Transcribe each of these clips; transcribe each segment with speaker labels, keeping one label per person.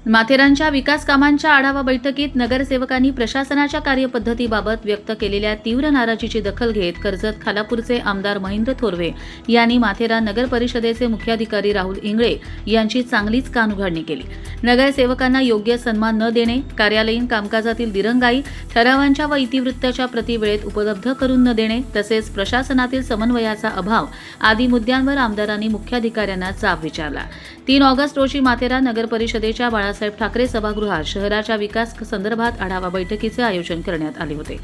Speaker 1: माथेरानच्या विकास कामांच्या आढावा बैठकीत नगरसेवकांनी प्रशासनाच्या कार्यपद्धतीबाबत व्यक्त केलेल्या तीव्र नाराजीची दखल घेत कर्जत खालापूरचे आमदार महेंद्र थोरवे यांनी माथेरान नगर परिषदेचे मुख्याधिकारी राहुल इंगळे यांची चांगलीच कानउघाडणी केली। नगरसेवकांना योग्य सन्मान न देणे, कार्यालयीन कामकाजातील दिरंगाई, ठरावांच्या व इतिवृत्ताच्या प्रती वेळेत उपलब्ध करून न देणे तसेच प्रशासनातील समन्वयाचा अभाव आदी मुद्द्यांवर आमदारांनी मुख्याधिकाऱ्यांना जाब विचारला। 3 ऑगस्ट रोजी माथेरान नगर परिषदेच्या बाळासाहेब ठाकरे सभागृहात शहराच्या विकास संदर्भात आढावा बैठकीचे आयोजन करण्यात आले होते।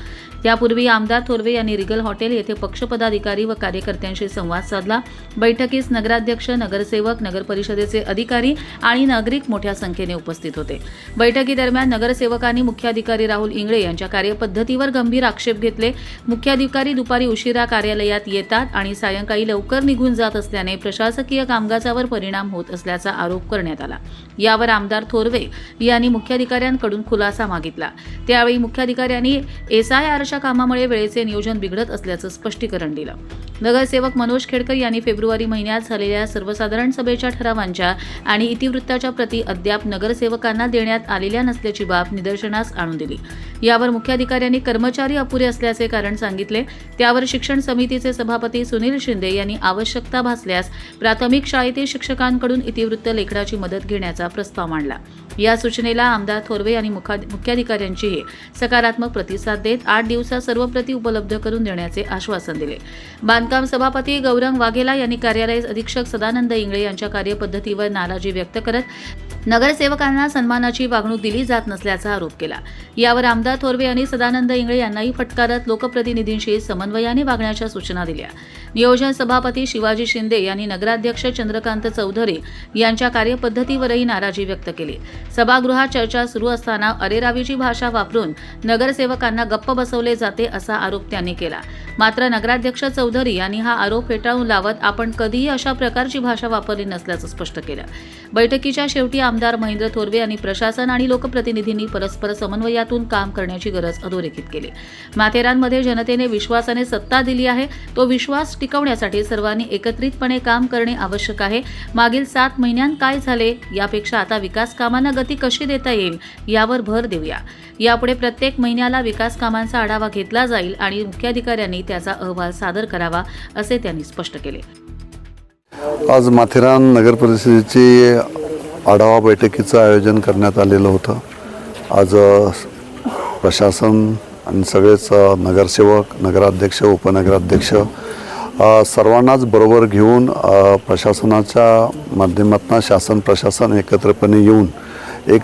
Speaker 1: त्यापूर्वी आमदार थोरवे यांनी रिगल हॉटेल येथे पक्षपदाधिकारी व कार्यकर्त्यांशी संवाद साधला। बैठकीस नगराध्यक्ष, नगरसेवक, नगर परिषदेचे अधिकारी आणि नागरिक मोठ्या संख्येने उपस्थित होते। बैठकीदरम्यान नगरसेवकांनी मुख्याधिकारी राहुल इंगळे यांच्या कार्यपद्धतीवर गंभीर आक्षेप घेतले। मुख्याधिकारी दुपारी उशिरा कार्यालयात येतात आणि सायंकाळी लवकर निघून जात असल्याने प्रशासकीय कामकाजावर परिणाम होत असल्याचा आरोप करण्यात आला। यावर आमदार थोरवे यांनी मुख्याधिकाऱ्यांकडून खुलासा मागितला। त्यावेळी मुख्याधिकाऱ्यांनी SIRच्या कामामुळे वेळेचे नियोजन बिघडत असल्याचं स्पष्टीकरण दिलं। नगरसेवक मनोज खेडकर यांनी फेब्रुवारी महिन्यात झालेल्या सर्वसाधारण सभेच्या ठरावांच्या आणि इतिवृत्ताच्या प्रती अद्याप नगरसेवकांना देण्यात आलेल्या नसल्याची बाब निदर्शनास आणून दिली। यावर मुख्याधिकाऱ्यांनी कर्मचारी अपुरे असल्याचे कारण सांगितले। त्यावर शिक्षण समितीचे सभापती सुनील शिंदे यांनी आवश्यकता भासल्यास प्राथमिक शाळेतील शिक्षकांकडून इतिवृत्त लेखनाची मदत घेण्याचा प्रस्ताव मांडला। या सूचनेला आमदार थोरवे यांनी मुख्याधिकाऱ्यांचीही सकारात्मक प्रतिसाद देत 8 दिवसात सर्व प्रती उपलब्ध करून देण्याचे आश्वासन दिले। बांधकाम सभापती गौरंग वाघेला यांनी कार्यालय अधीक्षक सदानंद इंगळे यांच्या कार्यपद्धतीवर नाराजी व्यक्त करत नगरसेवकांना सन्मानाची वागणूक दिली जात नसल्याचा आरोप केला। यावर आमदार थोरवे यांनी सदानंद इंगळे यांनाही फटकारत लोकप्रतिनिधींशी समन्वयाने वागण्याच्या सूचना दिल्या। नियोजन सभापती शिवाजी शिंदे यांनी नगराध्यक्ष चंद्रकांत चौधरी यांच्या कार्यपद्धतीवरही नाराजी व्यक्त केली। सभागृहात चर्चा सुरू असताना अरेरावीची भाषा वापरून नगरसेवकांना गप्प बसवले जाते असा आरोप त्यांनी केला। मात्र नगराध्यक्ष चौधरी यांनी हा आरोप फेटाळून लावत आपण कधीही अशा प्रकारची भाषा वापरली नसल्याचं स्पष्ट केलं। बैठकीच्या शेवटी आमदार महेंद्र थोरवे यांनी प्रशासन आणि लोकप्रतिनिधींनी परस्पर समन्वयातून काम करण्याची गरज अधोरेखित केली। माथेरानमध्ये जनतेने विश्वासाने सत्ता दिली आहे, तो विश्वास टिकवण्यासाठी सर्वांनी एकत्रितपणे काम करणे आवश्यक आहे। मागील 7 महिन्यांत काय झाले यापेक्षा आता विकास कामांना गती कशी देता येईल यावर भर देऊया। यापुढे प्रत्येक महिन्याला विकास कामांचा आढावा घेतला जाईल आणि मुख्याधिकाऱ्यांनी त्याचा अहवाल सादर करावा असे त्यांनी स्पष्ट केले।
Speaker 2: आज माथेरान नगर परिषदेची आढावा बैठकीचं आयोजन करण्यात आलेलं होतं। आज प्रशासन आणि सगळेच नगरसेवक, नगराध्यक्ष, उपनगराध्यक्ष सर्वांनाच बरोबर घेऊन प्रशासनाच्या माध्यमातून शासन प्रशासन एकत्रपणे येऊन एक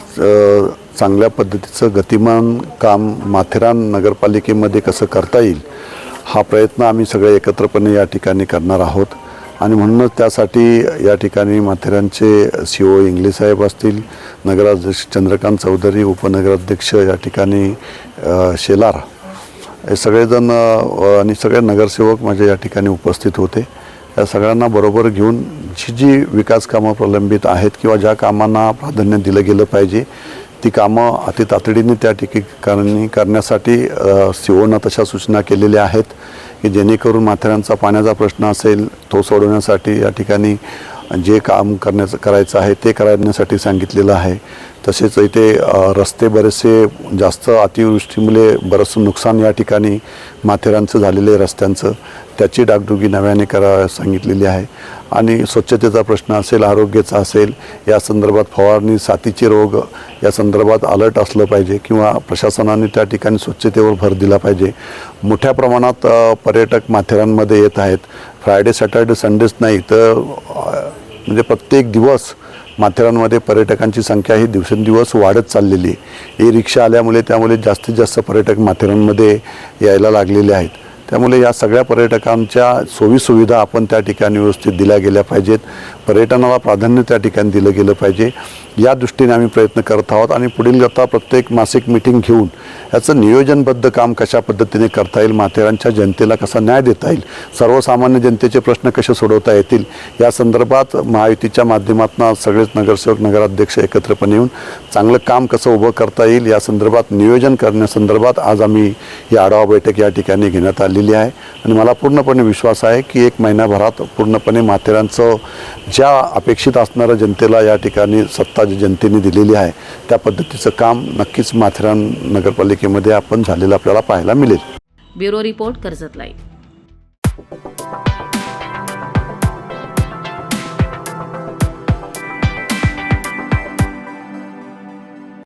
Speaker 2: चांगल्या पद्धतीचं गतिमान काम माथेरान नगरपालिकेमध्ये कसं करता येईल हा प्रयत्न आम्ही सगळे एकत्रपणे या ठिकाणी करणार आहोत। आणि म्हणूनच त्यासाठी या ठिकाणी माथेरानचे CO इंगळे साहेब असतील, नगराध्यक्ष चंद्रकांत चौधरी, उपनगराध्यक्ष या ठिकाणी शेलार, हे सगळेजण आणि सगळे नगरसेवक माझ्या या ठिकाणी उपस्थित होते। या सगळ्यांना बरोबर घेऊन जी विकास कामं प्रलंबित आहेत किंवा ज्या कामांना प्राधान्य दिलं गेलं पाहिजे ती कामं अति तातडीने त्या ठिकाणी करण्यासाठी COनं तशा सूचना केलेल्या आहेत की जेणेकरून माथेरानचा पाण्याचा प्रश्न असेल तो सोडवण्यासाठी या ठिकाणी जे काम करायचं आहे ते करण्यासाठी सांगितलेलं आहे। तसेच इथे रस्ते बरेचसे जास्त अतिवृष्टीमुळे बरंचसं नुकसान या ठिकाणी माथेरानचं झालेले रस्त्यांचं त्याची डागडुगी नव्याने सांगितलेली आहे। आणि स्वच्छतेचा प्रश्न असेल, आरोग्याचा असेल, या संदर्भात फवारणी, साथीचे रोग या संदर्भात अलर्ट असलं पाहिजे किंवा प्रशासनाने त्या ठिकाणी स्वच्छतेवर भर दिला पाहिजे। मोठ्या प्रमाणात पर्यटक माथेरानमध्ये येत आहेत। फ्रायडे, सॅटर्डे, संडेच नाही तर म्हणजे प्रत्येक दिवस माथेरानमध्ये पर्यटकांची संख्या ही दिवसेंदिवस वाढत चाललेली आहे। रिक्षा आल्यामुळे त्यामुळे जास्तीत जास्त पर्यटक माथेरानमध्ये यायला लागलेले आहेत। त्यामुळे या सगळ्या पर्यटकांच्या सोयीसुविधा आपण त्या ठिकाणी व्यवस्थित दिल्या गेल्या पाहिजेत। पर्यटनाला प्राधान्य त्या ठिकाणी दिलं गेलं पाहिजे या दृष्टीने आम्ही प्रयत्न करत आहोत। आणि पुढील आता प्रत्येक मासिक मीटिंग घेऊन याचं नियोजनबद्ध काम कशा पद्धतीने करता येईल, माथेरानच्या जनतेला कसा न्याय देता येईल, सर्वसामान्य जनतेचे प्रश्न कसे सोडवता येतील या संदर्भात महायुतीच्या माध्यमातून सगळेच नगरसेवक, नगराध्यक्ष एकत्रपणे येऊन चांगलं काम कसं उभं करता येईल या संदर्भात नियोजन करण्यासंदर्भात आज आम्ही ही आढावा बैठक या ठिकाणी घेण्यात आली केलेली आहे आणि मला पूर्णपणे विश्वास आहे की 1 महिन्याभरात पूर्णपणे माथेरानचं ज्या अपेक्षित असणाऱ्या जनतेला या ठिकाणी सत्ता जी जनतेने दिलेली आहे त्या पद्धतीचं काम नक्कीच माथेरान नगरपालिकेमध्ये आपण झालेलं आपल्याला पाहायला मिळेल.
Speaker 1: Bureau report Karjat live.